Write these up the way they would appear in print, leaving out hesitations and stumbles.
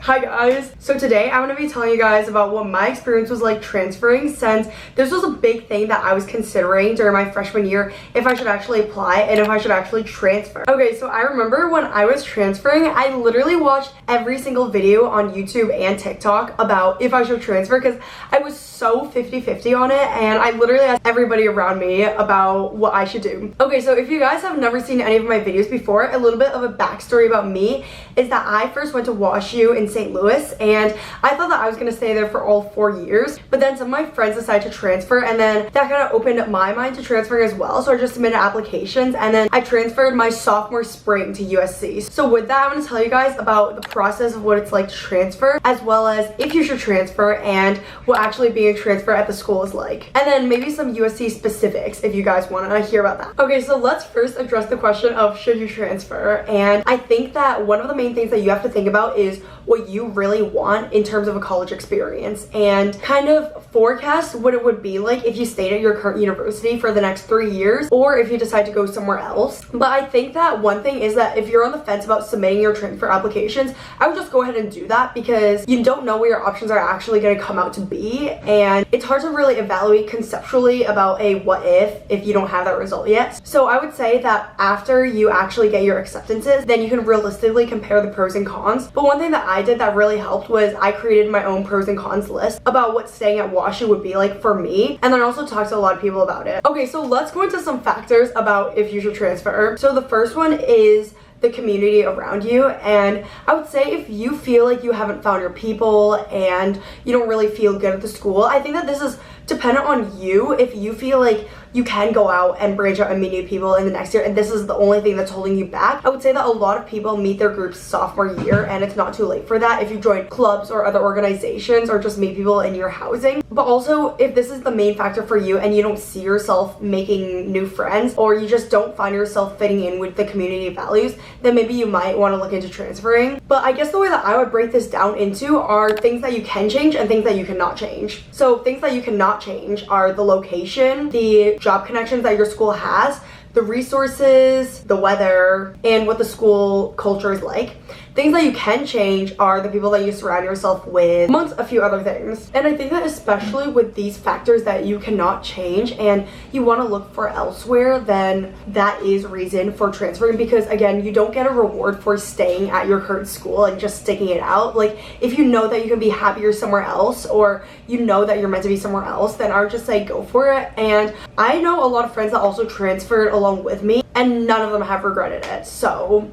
Hi guys! So today I'm going to be telling you guys about what my experience was like transferring, since this was a big thing that I was considering during my freshman year, if I should actually apply and if I should actually transfer. Okay, so I remember when I was transferring, I literally watched every single video on YouTube and TikTok about if I should transfer because I was so 50-50 on it, and I literally asked everybody around me about what I should do. Okay, so if you guys have never seen any of my videos before, a little bit of a backstory about me is that I first went to WashU in St. Louis, and I thought that I was going to stay there for all 4 years, but then some of my friends decided to transfer, and then that kind of opened my mind to transferring as well, so I just submitted applications, and then I transferred my sophomore spring to USC. So with that, I'm going to tell you guys about the process of what it's like to transfer, as well as if you should transfer and what actually being a transfer at the school is like, and then maybe some USC specifics if you guys want to hear about that. Okay, so let's first address the question of should you transfer, and I think that one of the main things that you have to think about is what you really want in terms of a college experience, and kind of forecast what it would be like if you stayed at your current university for the next 3 years, or if you decide to go somewhere else. But I think that one thing is that if you're on the fence about submitting your transfer applications, I would just go ahead and do that, because you don't know what your options are actually going to come out to be, and it's hard to really evaluate conceptually about a what if you don't have that result yet. So I would say that after you actually get your acceptances, then you can realistically compare the pros and cons. But one thing that I did that really helped was I created my own pros and cons list about what staying at WashU would be like for me, and then I also talked to a lot of people about it. Okay, so let's go into some factors about if you should transfer. So the first one is the community around you, and I would say if you feel like you haven't found your people and you don't really feel good at the school, I think that this is dependent on you. If you feel like you can go out and branch out and meet new people in the next year, and this is the only thing that's holding you back, I would say that a lot of people meet their groups sophomore year, and it's not too late for that if you join clubs or other organizations or just meet people in your housing. But also, if this is the main factor for you and you don't see yourself making new friends, or you just don't find yourself fitting in with the community values, then maybe you might want to look into transferring. But I guess the way that I would break this down into are things that you can change and things that you cannot change. So things that you cannot change are the location, the job connections that your school has, the resources, the weather, and what the school culture is like. Things that you can change are the people that you surround yourself with, amongst a few other things. And I think that especially with these factors that you cannot change and you want to look for elsewhere, then that is reason for transferring, because again, you don't get a reward for staying at your current school and just sticking it out. Like, if you know that you can be happier somewhere else, or you know that you're meant to be somewhere else, then I would just say go for it. And I know a lot of friends that also transferred along with me, and none of them have regretted it. So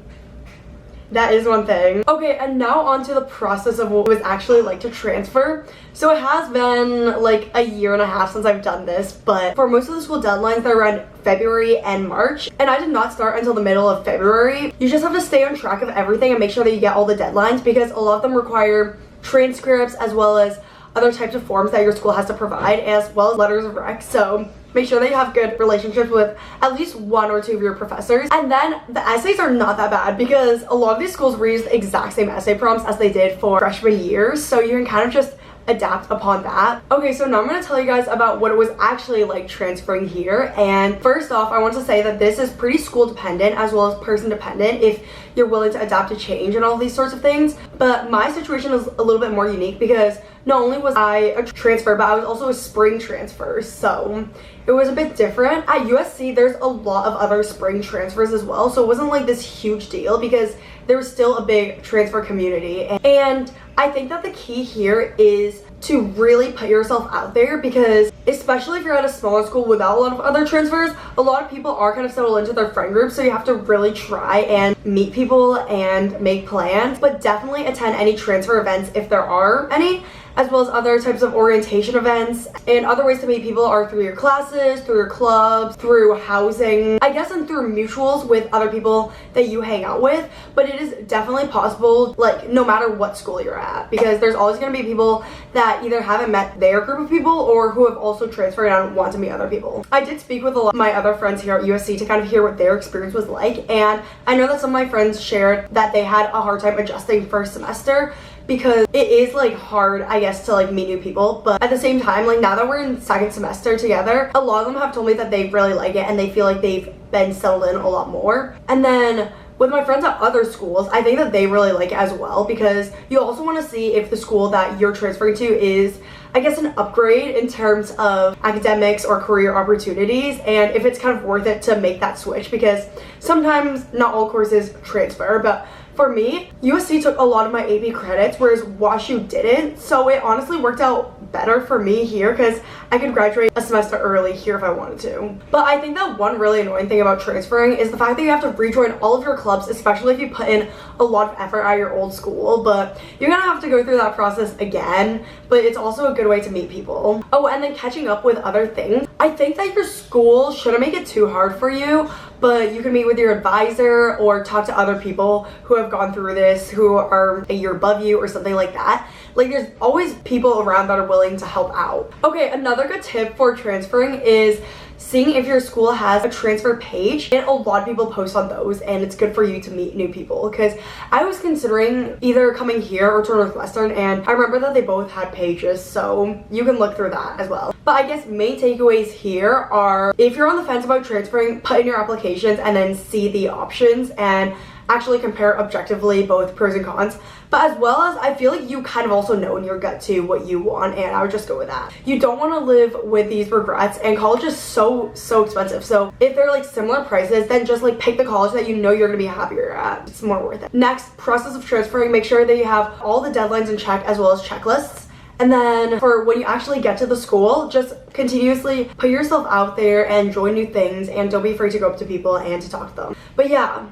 that is one thing. Okay, and now on to the process of what it was actually like to transfer. So it has been like a year and a half since I've done this, but for most of the school deadlines, they're around February and March, and I did not start until the middle of February. You just have to stay on track of everything and make sure that you get all the deadlines, because a lot of them require transcripts as well as other types of forms that your school has to provide, as well as letters of rec. So make sure that you have good relationships with at least 1 or 2 of your professors. And then the essays are not that bad, because a lot of these schools reuse the exact same essay prompts as they did for freshman years, so you can kind of just adapt upon that. Okay, so now I'm going to tell you guys about what it was actually like transferring here. And first off, I want to say that this is pretty school dependent as well as person dependent, if you're willing to adapt to change and all these sorts of things. But my situation is a little bit more unique, because not only was I a transfer, but I was also a spring transfer, so it was a bit different. At USC, there's a lot of other spring transfers as well, so it wasn't like this huge deal, because there was still a big transfer community. And I think that the key here is to really put yourself out there, because especially if you're at a smaller school without a lot of other transfers, a lot of people are kind of settled into their friend group, so you have to really try and meet people and make plans. But definitely attend any transfer events if there are any, as well as other types of orientation events. And other ways to meet people are through your classes, through your clubs, through housing, I guess, and through mutuals with other people that you hang out with. But it is definitely possible, like, no matter what school you're at, because there's always going to be people that either haven't met their group of people or who have also transferred and want to meet other people. I did speak with a lot of my other friends here at USC to kind of hear what their experience was like, and I know that some of my friends shared that they had a hard time adjusting first semester, because it is like hard, I guess, to like meet new people. But at the same time, like now that we're in second semester together, a lot of them have told me that they really like it and they feel like they've been settled in a lot more. And then with my friends at other schools, I think that they really like it as well, because you also want to see if the school that you're transferring to is, I guess, an upgrade in terms of academics or career opportunities, and if it's kind of worth it to make that switch, because sometimes not all courses transfer. But for me, USC took a lot of my AP credits, whereas WashU didn't, so it honestly worked out better for me here because I could graduate a semester early here if I wanted to. But I think that one really annoying thing about transferring is the fact that you have to rejoin all of your clubs, especially if you put in a lot of effort at your old school. But you're gonna have to go through that process again, but it's also a good way to meet people. Oh, and then catching up with other things. I think that your school shouldn't make it too hard for you, but you can meet with your advisor or talk to other people who have gone through this, who are a year above you or something like that. Like, there's always people around that are willing to help out. Okay, another good tip for transferring is seeing if your school has a transfer page, and a lot of people post on those, and it's good for you to meet new people, because I was considering either coming here or to Northwestern, and I remember that they both had pages, so you can look through that as well. But I guess main takeaways here are, if you're on the fence about transferring, put in your applications and then see the options and actually compare objectively both pros and cons. But as well as, I feel like you kind of also know in your gut too what you want, and I would just go with that. You don't want to live with these regrets, and college is so expensive. So if they're like similar prices, then just like pick the college that you know you're gonna be happier at. It's more worth it. Next, process of transferring, make sure that you have all the deadlines in check as well as checklists. And then for when you actually get to the school, just continuously put yourself out there and join new things, and don't be afraid to go up to people and to talk to them. But yeah,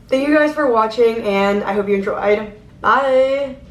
thank you guys for watching, and I hope you enjoyed. Bye!